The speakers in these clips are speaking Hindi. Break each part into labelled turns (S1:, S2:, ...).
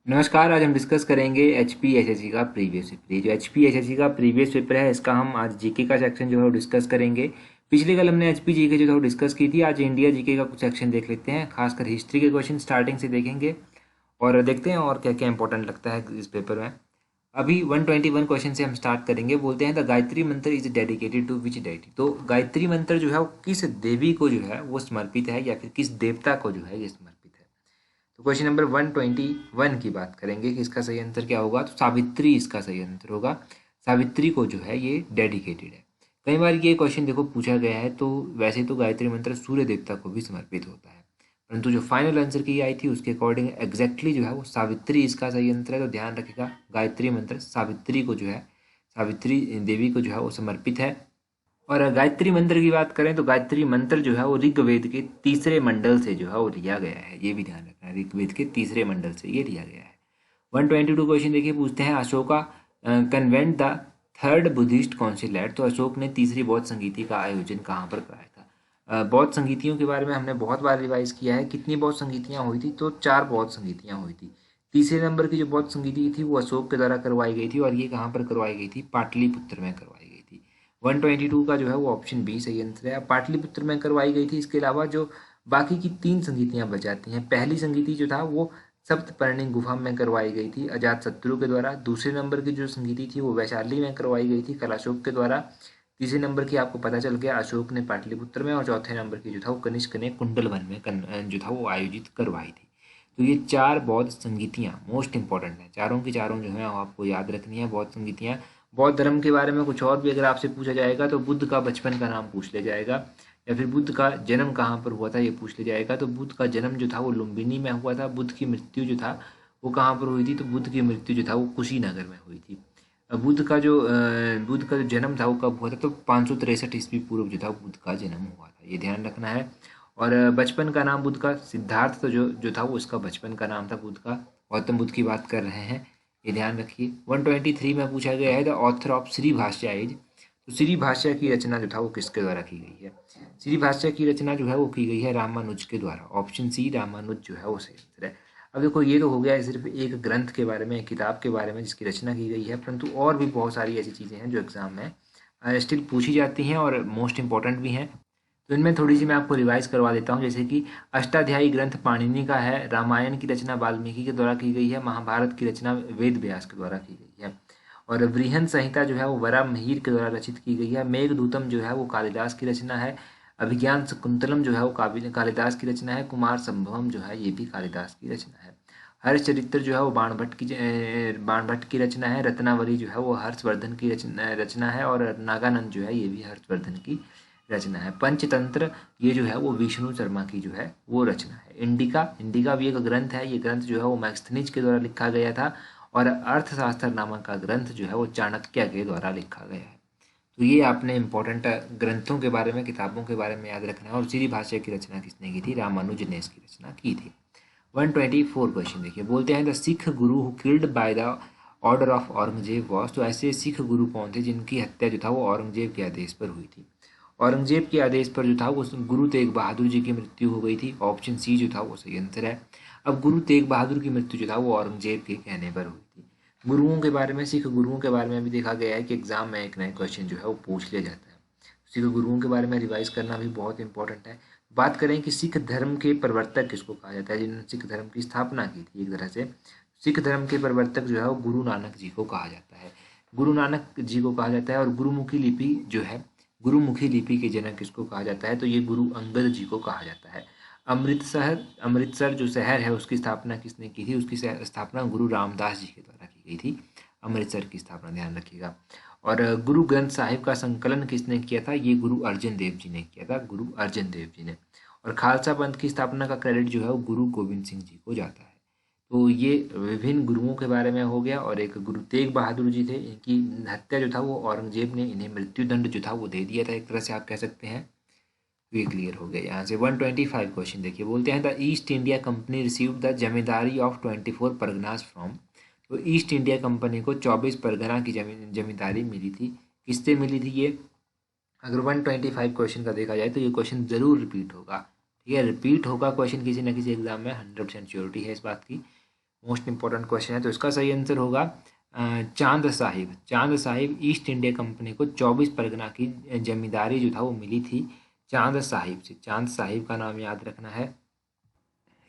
S1: नमस्कार। आज हम डिस्कस करेंगे एचपीएसएससी का प्रीवियस पेपर। ये जो एचपीएसएससी का प्रीवियस पेपर है इसका हम आज जीके का सेक्शन जो है वो डिस्कस करेंगे। पिछले कल हमने एचपी जीके जो है वो डिस्कस की थी। आज इंडिया जीके का कुछ सेक्शन देख लेते हैं, खासकर हिस्ट्री के क्वेश्चन स्टार्टिंग से देखेंगे और देखते हैं और क्या क्या इंपॉर्टेंट लगता है इस पेपर में। अभी 121 क्वेश्चन से हम स्टार्ट करेंगे। बोलते हैं the Gayatri Mantra is dedicated to which deity. तो गायत्री मंत्र जो है वो किस देवी को जो है वो समर्पित है या फिर किस देवता को जो है ये समर्पित है। तो क्वेश्चन नंबर 121 की बात करेंगे कि इसका सही आंसर क्या होगा। तो सावित्री इसका सही आंसर होगा। सावित्री को जो है ये डेडिकेटेड है। कई बार ये क्वेश्चन देखो पूछा गया है। तो वैसे तो गायत्री मंत्र सूर्य देवता को भी समर्पित होता है, परंतु जो फाइनल आंसर की आई थी उसके अकॉर्डिंग एग्जैक्टली जो है वो सावित्री इसका सही आंसर है। तो ध्यान रखिएगा, गायत्री मंत्र सावित्री को जो है, सावित्री देवी को जो है वो समर्पित है। और गायत्री मंत्र की बात करें तो गायत्री मंत्र जो है वो ऋग्वेद के तीसरे मंडल से जो है वो लिया गया है। ये भी ध्यान रखना है, ऋग्वेद के तीसरे मंडल से ये लिया गया है। 122 क्वेश्चन देखिए, पूछते हैं Ashoka convened the third Buddhist council at. तो अशोक ने तीसरी बौद्ध संगीति का आयोजन कहाँ पर कराया था। बौद्ध संगीतियों के बारे में हमने बहुत बार रिवाइज किया है। कितनी बौद्ध संगीतियाँ हुई थी, तो 4 बौद्ध संगीतियाँ हुई थी। तीसरे नंबर की जो बौद्ध संगीति थी वो अशोक के द्वारा करवाई गई थी और ये कहाँ पर करवाई गई थी, पाटलिपुत्र में करवाई गई थी। 122 का जो है वो ऑप्शन बी सही आंसर है। अब पाटलिपुत्र में करवाई गई थी। इसके अलावा जो बाकी की 3 संगीतियाँ बच जाती हैं। पहली संगीति जो था वो सप्तपर्णी गुफा में करवाई गई थी अजातशत्रु के द्वारा। दूसरे नंबर की जो संगीति थी वो वैशाली में करवाई गई थी कलाशोक के द्वारा। तीसरे नंबर की आपको पता चल गया अशोक ने पाटलिपुत्र में, और चौथे नंबर की जो था वो कनिष्क ने कुंडलवन में जो था वो आयोजित करवाई थी। तो ये 4 बौद्ध संगीतियाँ मोस्ट इंपॉर्टेंट हैं। चारों की चारों जो है आपको याद रखनी है बौद्ध संगीतियाँ। बौद्ध धर्म के बारे में कुछ और भी अगर आपसे पूछा जाएगा तो बुद्ध का बचपन का नाम पूछ लिया जाएगा, या फिर बुद्ध का जन्म कहाँ पर हुआ था ये पूछ लिया जाएगा। तो बुद्ध का जन्म जो था वो लुम्बिनी में हुआ था। बुद्ध की मृत्यु जो था वो कहाँ पर हुई थी, तो बुद्ध की मृत्यु जो था वो कुशीनगर में हुई थी। बुद्ध का जो जन्म था वो कब हुआ था, तो 563 ईस्वी पूर्व जो था वो बुद्ध का जन्म हुआ था। ये ध्यान रखना है। और बचपन का नाम बुद्ध का सिद्धार्थ, तो जो जो था वो उसका बचपन का नाम था बुद्ध का। गौतम बुद्ध की बात कर रहे हैं, ये ध्यान रखिए। 123 में पूछा गया है the author of Shri Bhashya is. तो श्री भाष्या की रचना जो था वो किसके द्वारा की गई है। श्री भाष्या की रचना जो है वो की गई है रामानुज के द्वारा। ऑप्शन सी रामानुज जो है वो सही आंसर है। अब देखो ये तो हो गया सिर्फ एक ग्रंथ के बारे में, एक किताब के बारे में जिसकी रचना की गई है, परंतु और भी बहुत सारी ऐसी चीज़ें हैं जो एग्जाम में स्टिल पूछी जाती हैं और मोस्ट इंपॉर्टेंट भी हैं। तो इनमें थोड़ी सी मैं आपको रिवाइज करवा देता हूँ। जैसे कि अष्टाध्यायी ग्रंथ पाणिनि का है, रामायण की रचना वाल्मीकि के द्वारा की गई है, महाभारत की रचना वेद व्यास के द्वारा की गई है, और बृहन संहिता जो है वो वराहमिहिर के द्वारा रचित की गई है। मेघदूतम जो है वो कालिदास की रचना है। अभिज्ञान शकुंतलम जो है वो कालिदास की रचना है। कुमार संभवम जो है ये भी कालिदास की रचना है। हर्षचरित्र जो है वो बाणभट्ट की रचना है। रत्नावली जो है वो हर्षवर्धन की रचना है, और नागानंद जो है ये भी हर्षवर्धन की रचना है। पंचतंत्र ये जो है वो विष्णु शर्मा की जो है वो रचना है। इंडिका इंडिका भी एक ग्रंथ है। ये ग्रंथ जो है वो मैक्सथनीज के द्वारा लिखा गया था, और अर्थशास्त्र नामक का ग्रंथ जो है वो चाणक्य के द्वारा लिखा गया है। तो ये आपने इंपॉर्टेंट ग्रंथों के बारे में, किताबों के बारे में याद रखना है। और श्री भाष्य की रचना किसने की थी, रामानुज ने इसकी रचना की थी। 124 क्वेश्चन देखिए, बोलते हैं the Sikh Guru who killed by the order of Aurangzeb was. तो ऐसे सिख गुरु कौन थे जिनकी हत्या जो था वो औरंगजेब के आदेश पर हुई थी। औरंगजेब के आदेश पर जो था वो गुरु तेग बहादुर जी की मृत्यु हो गई थी। ऑप्शन सी जो था वो सही आंसर है। अब गुरु तेग बहादुर की मृत्यु जो था वो औरंगजेब के कहने पर हुई थी। गुरुओं के बारे में, सिख गुरुओं के बारे में भी देखा गया है कि एग्जाम में एक नए क्वेश्चन जो है वो पूछ लिया जाता है। सिख गुरुओं के बारे में रिवाइज करना भी बहुत इंपॉर्टेंट है। बात करें कि सिख धर्म के प्रवर्तक किसको कहा जाता है, जिन्होंने सिख धर्म की स्थापना की थी। एक तरह से सिख धर्म के प्रवर्तक जो है वो गुरु नानक जी को कहा जाता है। गुरु नानक जी को कहा जाता है। और गुरुमुखी लिपि जो है, गुरुमुखी लिपि के जनक किसको कहा जाता है, तो ये गुरु अंगद जी को कहा जाता है। अमृतसर जो शहर है उसकी स्थापना किसने की थी, उसकी स्थापना गुरु रामदास जी के द्वारा की गई थी। अमृतसर की स्थापना ध्यान रखिएगा। और गुरु ग्रंथ साहिब का संकलन किसने किया था, ये गुरु अर्जन देव जी ने किया था, गुरु अर्जन देव जी ने। और खालसा पंथ की स्थापना का क्रेडिट जो है वो गुरु गोविंद सिंह जी को जाता है। तो ये विभिन्न गुरुओं के बारे में हो गया। और एक गुरु तेग बहादुर जी थे, इनकी हत्या जो था वो औरंगजेब ने इन्हें मृत्युदंड जो था वो दे दिया था, एक तरह से आप कह सकते हैं। तो ये क्लियर हो गया। यहाँ से 125 क्वेश्चन देखिए, बोलते हैं the east India company receive the zamindari of 24 Parganas from. तो ईस्ट इंडिया कंपनी को 24 परगना की जमींदारी मिली थी। किससे मिली थी ये। अगर 125 क्वेश्चन का देखा जाए तो ये क्वेश्चन जरूर रिपीट होगा। ठीक है, रिपीट होगा क्वेश्चन किसी न किसी एग्जाम में, 100% श्योरिटी है इस बात की। मोस्ट इंपॉर्टेंट क्वेश्चन है। तो इसका सही आंसर होगा चांद साहिब। चांद साहिब ईस्ट इंडिया कंपनी को 24 परगना की जमींदारी जो था वो मिली थी चांद साहिब से। चांद साहिब का नाम याद रखना है।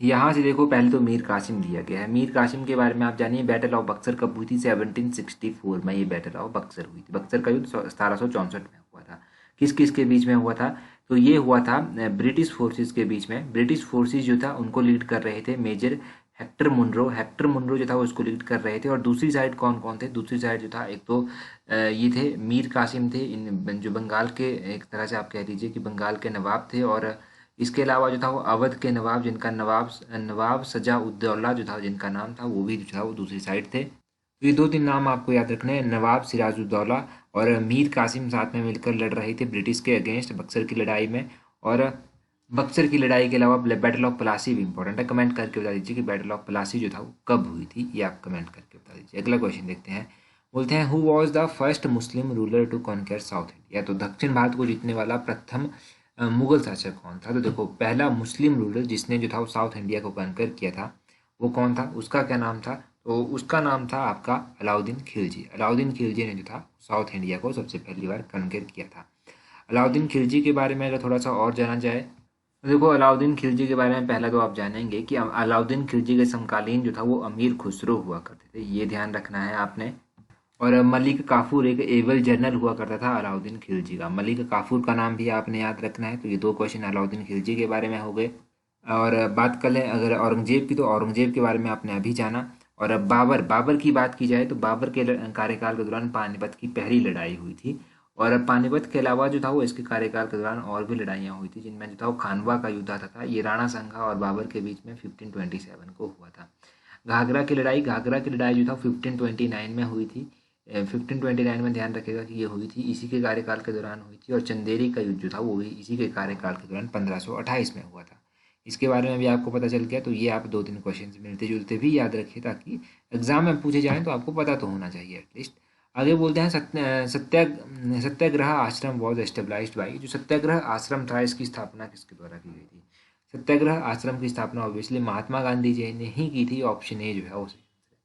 S1: यहाँ से देखो, पहले तो मीर कासिम दिया गया है। मीर कासिम के बारे में आप जानिए, बैटल ऑफ बक्सर कब हुई थी? 1764 में ये बैटल ऑफ बक्सर हुई थी। बक्सर का युद्ध 1764 में हुआ था। किस किस के बीच में हुआ था? तो ये हुआ था ब्रिटिश फोर्सेस के बीच में। ब्रिटिश फोर्सेस जो था उनको लीड कर रहे थे major Hector Munro. Hector Munro जो था वो उसको लीड कर रहे थे। और दूसरी साइड कौन कौन थे? दूसरी साइड जो था, एक तो ये थे मीर कासिम थे, इन जो बंगाल के, एक तरह से आप कह लीजिए कि बंगाल के नवाब थे। और इसके अलावा जो था वो अवध के नवाब, जिनका नवाब सजाउद्दौला जो था, जिनका नाम था, वो भी जो था वो दूसरी साइड थे। तो ये दो तीन नाम आपको याद रखने हैं, नवाब सिराजुद्दौला और मीर कासिम साथ में मिलकर लड़ रहे थे ब्रिटिश के अगेंस्ट बक्सर की लड़ाई में। और बक्सर की लड़ाई के अलावा बैटल ऑफ प्लासी भी इंपॉर्टेंट है। कमेंट करके बता दीजिए कि बैटल ऑफ प्लासी जो था वो कब हुई थी, ये आप कमेंट करके बता दीजिए। अगला क्वेश्चन देखते हैं। बोलते हैं who was the first Muslim ruler to conquer South India? तो दक्षिण भारत को जीतने वाला प्रथम मुगल शासक कौन था? तो देखो, पहला मुस्लिम रूलर जिसने जो था वो साउथ इंडिया को कॉन्कर किया था, वो कौन था? उसका क्या नाम था? तो उसका नाम था आपका अलाउद्दीन खिलजी। अलाउद्दीन खिलजी ने जो था साउथ इंडिया को सबसे पहली बार कॉन्कर किया था। अलाउद्दीन खिलजी के बारे में अगर थोड़ा सा और जाना जाए, तो देखो, अलाउद्दीन खिलजी के बारे में पहला तो आप जानेंगे कि अलाउद्दीन खिलजी के समकालीन जो था वो अमीर खुसरो हुआ करते थे, ये ध्यान रखना है आपने। और मलिक काफूर एक एवल जनरल हुआ करता था अलाउद्दीन खिलजी का। मलिक काफूर का नाम भी आपने याद रखना है। तो ये दो क्वेश्चन अलाउद्दीन खिलजी के बारे में हो गए। और बात कर लें अगर औरंगजेब की, तो औरंगजेब के बारे में आपने अभी जाना। और अब बाबर की बात की जाए, तो बाबर के कार्यकाल के दौरान पानीपत की पहली लड़ाई हुई थी। और पानीपत के अलावा जो था वो इसके कार्यकाल के दौरान और भी लड़ाइयाँ हुई थी, जिनमें जो था वो खानवा का युद्ध आता था। ये राणा संघा और बाबर के बीच में 1527 को हुआ था। घाघरा की लड़ाई जो था 1529 में हुई थी। 1529 में ध्यान रखेगा कि ये हुई थी, इसी के कार्यकाल के दौरान हुई थी। और चंदेरी का युद्ध जो था वो भी इसी के कार्यकाल के दौरान 1528 में हुआ था। इसके बारे में भी आपको पता चल गया। तो ये आप दो तीन क्वेश्चन मिलते जुलते भी याद रखिए, ताकि एग्जाम में पूछे जाएं तो आपको पता तो होना चाहिए एटलीस्ट। आगे बोलते हैं सत्याग्रह आश्रम वॉज एस्टेब्लाइज्ड बाई। जो सत्याग्रह आश्रम था, इसकी स्थापना किसके द्वारा की गई थी? सत्याग्रह आश्रम की स्थापना ऑब्वियसली महात्मा गांधी जी ने ही की थी। ऑप्शन ए जो है वो सही आंसर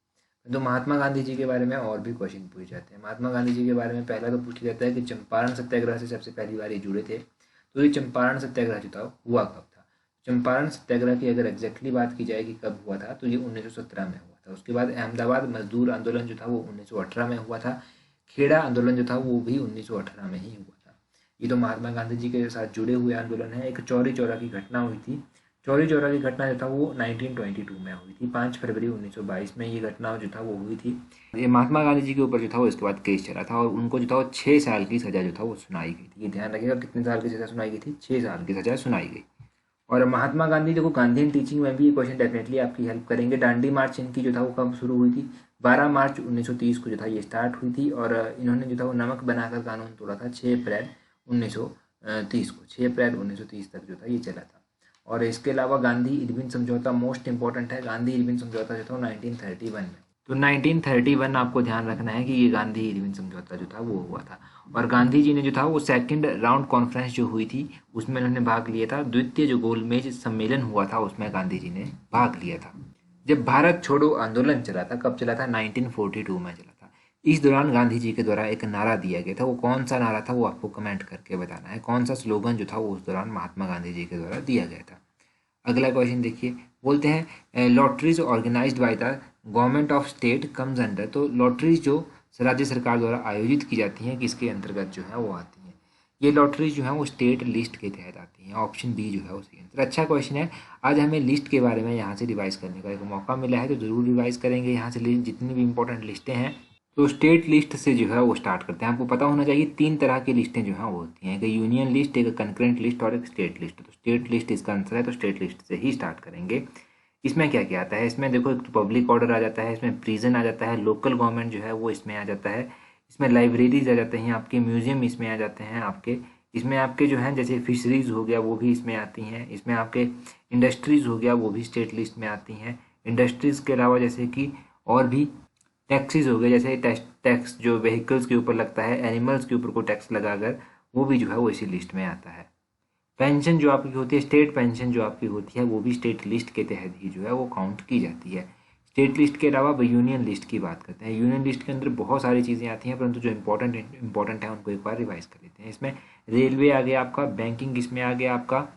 S1: है। तो महात्मा गांधी जी के बारे में और भी क्वेश्चन पूछे जाते हैं। महात्मा गांधी जी के बारे में पहला तो पूछ लिया जाता है कि चंपारण सत्याग्रह से सबसे पहली बार ये जुड़े थे। तो ये चंपारण सत्याग्रह जो था हुआ कब था? चंपारण सत्याग्रह की अगर एग्जैक्टली बात की जाए कि कब हुआ था, तो ये 1917 में हुआ था। उसके बाद अहमदाबाद मजदूर आंदोलन जो था वो 1918 में हुआ था। खेड़ा आंदोलन जो था वो भी 1918 में ही हुआ था। ये तो महात्मा गांधी जी के साथ जुड़े हुए आंदोलन है। एक चौरी चौरा की घटना हुई थी। चौरी चौरा की घटना जो था वो 1922 में हुई थी। 5 फरवरी 1922 में ये घटना जो था वो हुई थी। ये महात्मा गांधी जी के ऊपर जो था वो इसके बाद केस चला था, और उनको जो था वो 6 साल की सजा जो था वो सुनाई गई थी। ये ध्यान रखिएगा, कितने साल की सजा सुनाई गई थी? 6 साल की सजा सुनाई गई। और महात्मा गांधी, देखो, गांधी इन टीचिंग में भी ये क्वेश्चन डेफिनेटली आपकी हेल्प करेंगे। दांडी मार्च इनकी जो था वो कब शुरू हुई थी? 12 मार्च 1930 को जो था ये स्टार्ट हुई थी। और इन्होंने जो था वो नमक बनाकर कानून तोड़ा था 6 अप्रैल 1930 को। 6 अप्रैल 1930 तक जो था ये चला था। और इसके अलावा गांधी इरविन समझौता मोस्ट इंपॉर्टेंट है। गांधी इरविन समझौता जो था 1931 में। तो 1931 आपको ध्यान रखना है कि ये गांधी इरविन समझौता जो था वो हुआ था। और गांधी जी ने जो था वो सेकंड राउंड कॉन्फ्रेंस जो हुई थी उसमें उन्होंने भाग लिया था। द्वितीय जो गोलमेज सम्मेलन हुआ था उसमें गांधी जी ने भाग लिया था। जब भारत छोड़ो आंदोलन चला था, कब चला था? 1942 में चला था। इस दौरान गांधी जी के द्वारा एक नारा दिया गया था। वो कौन सा नारा था वो आपको कमेंट करके बताना है। कौन सा स्लोगन जो था वो उस दौरान महात्मा गांधी जी के द्वारा दिया गया था। अगला क्वेश्चन देखिए। बोलते हैं lotteries organised by the government of state comes under. तो लॉटरीज जो राज्य सरकार द्वारा आयोजित की जाती हैं, किसके अंतर्गत जो है वो आती हैं? ये लॉटरीज जो है वो स्टेट लिस्ट के तहत आती हैं। ऑप्शन बी जो है वो सही आंसर। अच्छा क्वेश्चन है। आज हमें लिस्ट के बारे में यहाँ से रिवाइज करने का एक मौका मिला है, तो ज़रूर रिवाइज करेंगे यहाँ से जितनी भी इंपॉर्टेंट लिस्टें हैं। तो स्टेट लिस्ट से जो है वो स्टार्ट करते हैं। आपको पता होना चाहिए 3 तरह की लिस्टें जो हैं वो होती हैं, एक यूनियन लिस्ट, एक कंकरेंट लिस्ट और एक स्टेट लिस्ट। तो स्टेट लिस्ट इसका आंसर है, तो स्टेट लिस्ट से ही स्टार्ट करेंगे। इसमें क्या क्या आता है? इसमें देखो, एक तो पब्लिक ऑर्डर आ जाता है, इसमें प्रिजन आ जाता है, लोकल गवर्नमेंट जो है वो इसमें आ जाता है, इसमें लाइब्रेरीज आ जाते हैं आपके, म्यूजियम इसमें आ जाते हैं आपके, इसमें आपके जो हैं जैसे फिशरीज हो गया वो भी इसमें आती हैं, इसमें आपके इंडस्ट्रीज हो गया वो भी स्टेट लिस्ट में आती हैं। इंडस्ट्रीज के अलावा जैसे कि और भी टैक्सेस हो गए, जैसे टैक्स जो व्हीकल्स के ऊपर लगता है, एनिमल्स के ऊपर कोई टैक्स लगाकर, वो भी जो है वो इसी लिस्ट में आता है। पेंशन जो आपकी होती है, स्टेट पेंशन जो आपकी होती है, वो भी स्टेट लिस्ट के तहत ही जो है वो काउंट की जाती है। स्टेट लिस्ट के अलावा अब यूनियन लिस्ट की बात करते हैं। यूनियन लिस्ट के अंदर बहुत सारी चीज़ें आती हैं, परंतु जो इंपॉर्टेंट है उनको एक बार रिवाइज कर लेते हैं। इसमें रेलवे आ गया आपका, बैंकिंग इसमें आ गया आपका,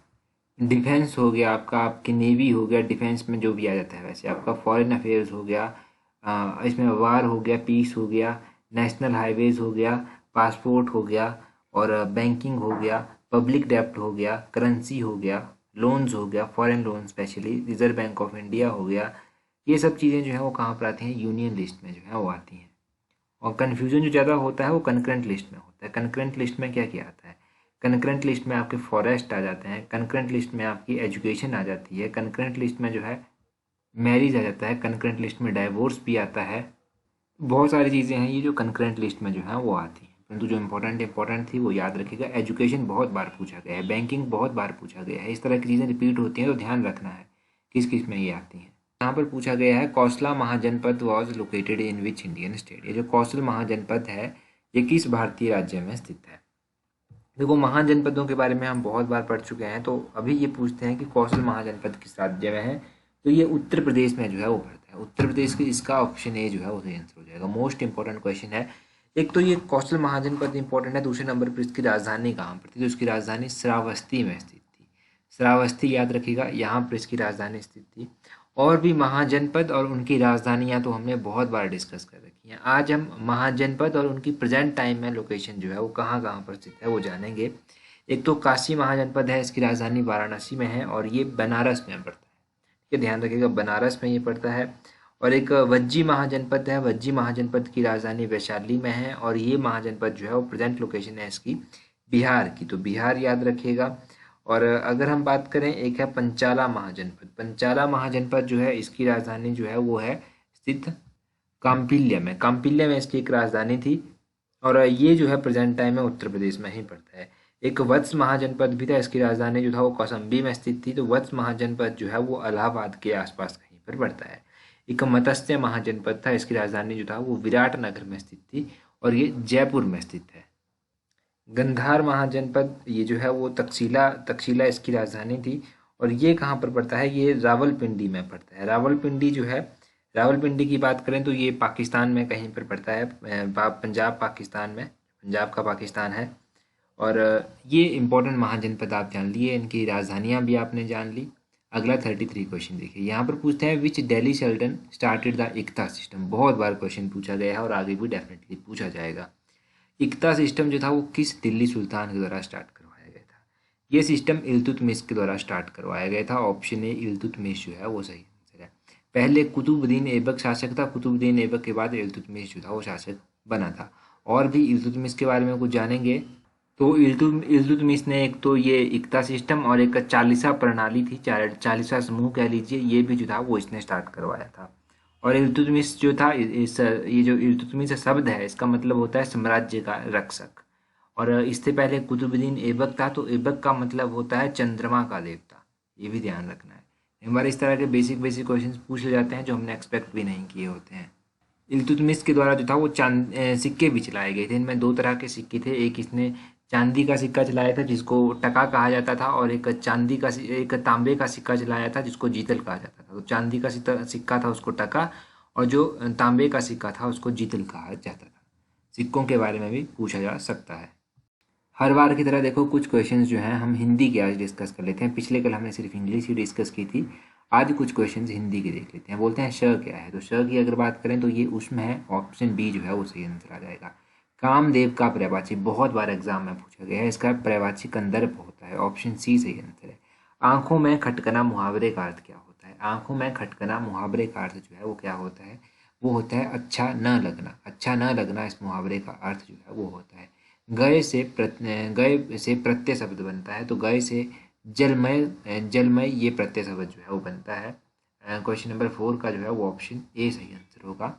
S1: डिफेंस हो गया आपका, आपकी नेवी हो गया, डिफेंस में जो भी आ जाता है वैसे आपका, फॉरेन अफेयर्स हो गया, इसमें वार हो गया, पीस हो गया, नेशनल हाईवेज हो गया, पासपोर्ट हो गया, और बैंकिंग हो गया, पब्लिक डेप्ट हो गया, करेंसी हो गया, लोन्स हो गया, foreign loan specially, reserve bank of India हो गया। ये सब चीज़ें जो है वो कहाँ पर आती हैं, यूनियन लिस्ट में जो है वो आती हैं। और कन्फ्यूजन जो ज़्यादा होता है वो कंकरेंट लिस्ट में होता है। कंकरेंट लिस्ट में क्या क्या आता है, कंकरेंट लिस्ट में आपके फॉरेस्ट आ जाते हैं, कंकरेंट लिस्ट में आपकी एजुकेशन आ जाती है, कंकरेंट लिस्ट में जो है मैरिज आ जाता है, कंकरेंट लिस्ट में डाइवोर्स भी आता है। बहुत सारी चीज़ें हैं ये जो कंकरेंट लिस्ट में जो है वो आती हैं, परंतु जो इंपॉर्टेंट थी वो याद रखिएगा। एजुकेशन बहुत बार पूछा गया है, बैंकिंग बहुत बार पूछा गया है, इस तरह की चीज़ें रिपीट होती हैं तो ध्यान रखना है किस किस में ये आती हैं। यहाँ पर पूछा गया है Kaushala Mahajanapada was located in which Indian state. ये जो कौशल महाजनपद है ये किस भारतीय राज्य में स्थित है। देखो महाजनपदों के बारे में हम बहुत बार पढ़ चुके हैं, तो अभी ये पूछते हैं कि कौशल महाजनपद किस राज्य में है, तो ये उत्तर प्रदेश में जो है वो पड़ता है। उत्तर प्रदेश की इसका ऑप्शन ए जो है वो सही आंसर हो जाएगा। मोस्ट इंपॉर्टेंट क्वेश्चन है। एक तो ये कौशल महाजनपद इंपॉर्टेंट है, दूसरे नंबर पर इसकी राजधानी कहाँ पर थी, तो इसकी राजधानी श्रावस्ती में स्थित थी। श्रावस्ती याद रखिएगा, यहाँ पर इसकी राजधानी स्थित थी। और भी महाजनपद और उनकी राजधानियाँ तो हमने बहुत बार डिस्कस कर रखी हैं। आज हम महाजनपद और उनकी प्रेजेंट टाइम में लोकेशन जो है वो कहाँ कहाँ पर स्थित है वो जानेंगे। एक तो काशी महाजनपद है, इसकी राजधानी वाराणसी में है और ये बनारस में पड़ता है। ये ध्यान रखिएगा, बनारस में ये पड़ता है। और एक वज्जी महाजनपद है, वज्जी महाजनपद की राजधानी वैशाली में है और ये महाजनपद जो है वो प्रेजेंट लोकेशन है इसकी बिहार की, तो बिहार याद रखिएगा। और अगर हम बात करें, एक है पंचाला महाजनपद। पंचाला महाजनपद जो है इसकी राजधानी जो है वो है स्थित काम्पिल्य में। काम्पिल्य में इसकी एक राजधानी थी और ये जो है प्रेजेंट टाइम में उत्तर प्रदेश में ही पड़ता है। एक वत्स महाजनपद भी था, इसकी राजधानी जो था वो कौशाम्बी में स्थित थी, तो वत्स महाजनपद जो है वो इलाहाबाद के आसपास कहीं पर पड़ता है। एक मत्स्य महाजनपद था, इसकी राजधानी जो था वो विराटनगर में स्थित थी और ये जयपुर में स्थित है। गंधार महाजनपद ये जो है वो तक्षशिला इसकी राजधानी थी और ये कहाँ पर पड़ता है, ये रावलपिंडी में पड़ता है। रावलपिंडी जो है, रावलपिंडी की बात करें तो ये पाकिस्तान में कहीं पर पड़ता है, पंजाब पाकिस्तान में, पंजाब का पाकिस्तान है। और ये इंपॉर्टेंट महाजनपद आप जान लिए, इनकी राजधानियाँ भी आपने जान ली। अगला 33 क्वेश्चन देखिए, यहाँ पर पूछते हैं विच दिल्ली सल्तनत स्टार्टेड द इक्ता सिस्टम। बहुत बार क्वेश्चन पूछा गया है और आगे भी डेफिनेटली पूछा जाएगा। इक्ता सिस्टम जो था वो किस दिल्ली सुल्तान के द्वारा स्टार्ट करवाया गया था। ये सिस्टम इल्तुतमिश के द्वारा स्टार्ट करवाया गया था। ऑप्शन ए इल्तुतमिश जो है वो सही आंसर है। पहले कुतुबुद्दीन ऐबक शासक था, कुतुबुद्दीन ऐबक के बाद इल्तुतमिश जो था वो शासक बना था। और भी इल्तुतमिश के बारे में कुछ जानेंगे तो इल्तुतमिश ने एक तो ये इक्ता सिस्टम और एक चालीसा प्रणाली थी, चालीसा समूह कह लीजिए, ये भी जो था वो इसने स्टार्ट करवाया था। और इल्तुतमिश जो था, ये जो इल्तुतमिश शब्द है इसका मतलब होता है साम्राज्य का रक्षक। और इससे पहले कुतुबुद्दीन ऐबक था, तो ऐबक का मतलब होता है चंद्रमा का देवता, ये भी ध्यान रखना है। हमारे इस तरह के बेसिक क्वेश्चंस पूछ ले जाते हैं जो हमने एक्सपेक्ट भी नहीं किए होते हैं। इल्तुतमिश के द्वारा जो था वो सिक्के भी चलाए गए थे। इनमें दो तरह के सिक्के थे, एक इसने चांदी का सिक्का चलाया था जिसको टका कहा जाता था और एक एक तांबे का सिक्का चलाया था जिसको जीतल कहा जाता था। तो चांदी का सिक्का था उसको टका और जो तांबे का सिक्का था उसको जीतल कहा जाता था। सिक्कों के बारे में भी पूछा जा सकता है। हर बार की तरह देखो कुछ क्वेश्चंस जो हैं हम हिंदी के आज डिस्कस कर लेते हैं। पिछले कल हमने सिर्फ इंग्लिश ही डिस्कस की थी, आज कुछ क्वेश्चंस हिंदी के देख लेते हैं। बोलते हैं श क्या है, तो श की अगर बात करें तो ये उसमें है, ऑप्शन बी जो है वो सही आंसर आ जाएगा। कामदेव का पर्यायवाची बहुत बार एग्जाम में पूछा गया है, इसका पर्यायवाची कंदर्प होता है, ऑप्शन सी सही आंसर है। आंखों में खटकना मुहावरे का अर्थ क्या होता है। आंखों में खटकना मुहावरे का अर्थ जो है वो क्या होता है, वो होता है अच्छा न लगना। अच्छा न लगना इस मुहावरे का अर्थ जो है वो होता है। गए से प्रत्यय शब्द बनता है, तो गए से जलमय ये प्रत्यय शब्द जो है वो बनता है। क्वेश्चन नंबर 4 का जो है वो ऑप्शन ए सही आंसर होगा,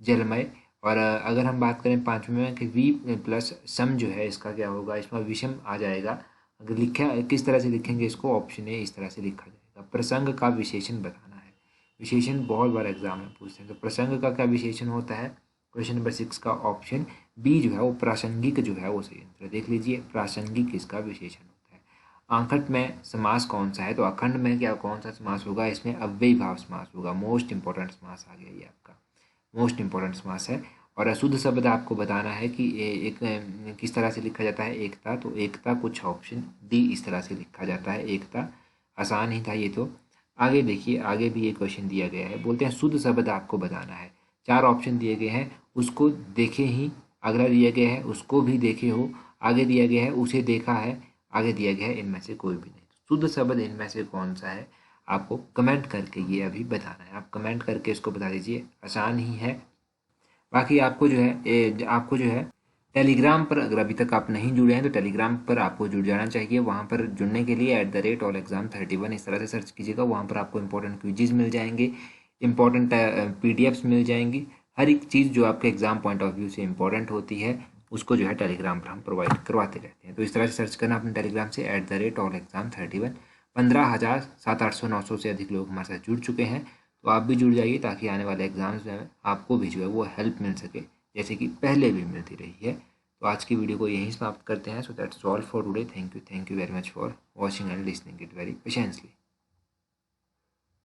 S1: जलमय। और अगर हम बात करें पांचवें में कि वी प्लस सम जो है इसका क्या होगा, इसमें विषम आ जाएगा। अगर लिखा किस तरह से लिखेंगे इसको, ऑप्शन ए इस तरह से लिखा जाएगा। प्रसंग का विशेषण बताना है, विशेषण बहुत बार एग्जाम में पूछते हैं, तो प्रसंग का क्या विशेषण होता है। क्वेश्चन नंबर 6 का ऑप्शन बी जो है वो प्रासंगिक जो है वो सही आंसर। देख लीजिए, प्रासंगिक इसका विशेषण होता है। आखंड में समास कौन सा है, तो अखंड में क्या कौन सा समास होगा, इसमें अव्ययी भाव समास होगा। मोस्ट इंपॉर्टेंट समास आ गया ये आपका, मोस्ट इंपॉर्टेंट समास है। और अशुद्ध शब्द आपको बताना है कि एक किस तरह से लिखा जाता है, एकता, तो एकता कुछ ऑप्शन डी इस तरह से लिखा जाता है एकता। आसान ही था ये तो। आगे देखिए, आगे भी एक क्वेश्चन दिया गया है, बोलते हैं शुद्ध शब्द आपको बताना है। 4 ऑप्शन दिए गए हैं, उसको देखे ही, अगला दिया गया है उसको भी देखे हो, आगे दिया गया है उसे देखा है, आगे दिया गया है इनमें से कोई भी नहीं। शुद्ध शब्द इनमें से कौन सा है, आपको कमेंट करके ये अभी बताना है। आप कमेंट करके इसको बता दीजिए, आसान ही है। बाकी आपको जो है आपको जो है टेलीग्राम पर, अगर अभी तक आप नहीं जुड़े हैं तो टेलीग्राम पर आपको जुड़ जाना चाहिए। वहाँ पर जुड़ने के लिए @allexam31 इस तरह से सर्च कीजिएगा। वहाँ पर आपको इंपॉर्टेंट क्विजेज मिल जाएंगे, इंपॉर्टेंट पीडीएफ्स मिल जाएंगी। हर एक चीज़ जो आपके एग्जाम पॉइंट ऑफ व्यू से इंपॉर्टेंट होती है उसको जो है टेलीग्राम पर हम प्रोवाइड करवाते रहते हैं। तो इस तरह से सर्च करना अपने टेलीग्राम से @allexam31। 15,700-800-900 से अधिक लोग हमारे साथ जुड़ चुके हैं। तो आप भी जुड़ जाइए ताकि आने वाले एग्जाम्स में आपको भी जो है वो हेल्प मिल सके, जैसे कि पहले भी मिलती रही है। तो आज की वीडियो को यहीं समाप्त करते हैं। So that's all for today. Thank you very much for watching and listening it very patiently.